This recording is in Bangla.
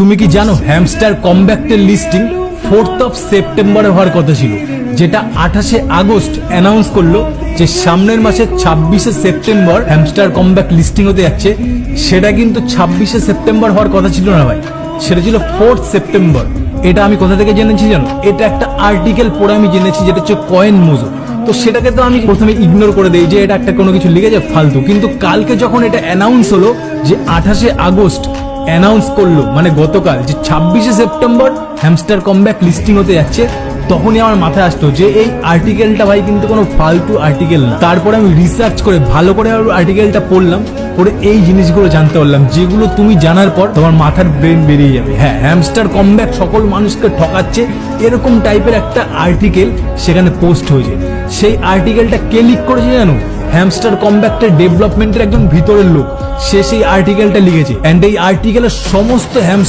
তুমি কি জানো হ্যামস্টার কমব্যাক্টের লিস্টিং 4th of সেপ্টেম্বরে হওয়ার কথা ছিল, যেটা 28শে আগস্ট অ্যানাউন্স করলো যে সামনের মাসে 26শে সেপ্টেম্বর হ্যামস্টার কমব্যাক্ট লিস্টিং হতে যাচ্ছে। সেটা কিন্তু 26শে সেপ্টেম্বর হওয়ার কথা ছিল না ভাই, সেটা ছিল 4th সেপ্টেম্বর। এটা আমি কোথা থেকে জেনেছি জানো? এটা একটা আর্টিকেল পড়ে আমি জেনেছি, যেটা হচ্ছে কয়েন মোজো। তো সেটাকে তো আমি প্রথমে ইগনোর করে দেই যে এটা একটা কোনো কিছু লিখেছে ফালতু, কিন্তু কালকে যখন এটা অ্যানাউন্স হলো যে 28শে আগস্ট অ্যানাউন্স করলো, মানে গতকাল, যে 26শে সেপ্টেম্বর হ্যামস্টার কমব্যাক লিস্টিং হতে যাচ্ছে, তখনই আমার মাথায় আসতো যে এই আর্টিকেলটা ভাই কিন্তু কোনো ফালতু আর্টিকেল না। তারপরে আমি রিসার্চ করে ভালো করে আর্টিকেলটা পড়লাম, পরে এই জিনিসগুলো জানতে পারলাম যেগুলো তুমি জানার পর তোমার মাথার ব্রেন বেরিয়ে যাবে। হ্যাঁ, হ্যামস্টার কমব্যাক সকল মানুষকে ঠকাচ্ছে, এরকম টাইপের একটা আর্টিকেল সেখানে পোস্ট হয়েছে। সেই আর্টিকেলটা কে লিক করেছে জানো? হ্যামস্টার কমব্যাক্টের ডেভেলপমেন্টের একজন ভিতরের লোক, সে সেই আর্টিকেলটা লিখেছে। এন্ড এই আর্টিকেলের সমস্ত হ্যামস্টার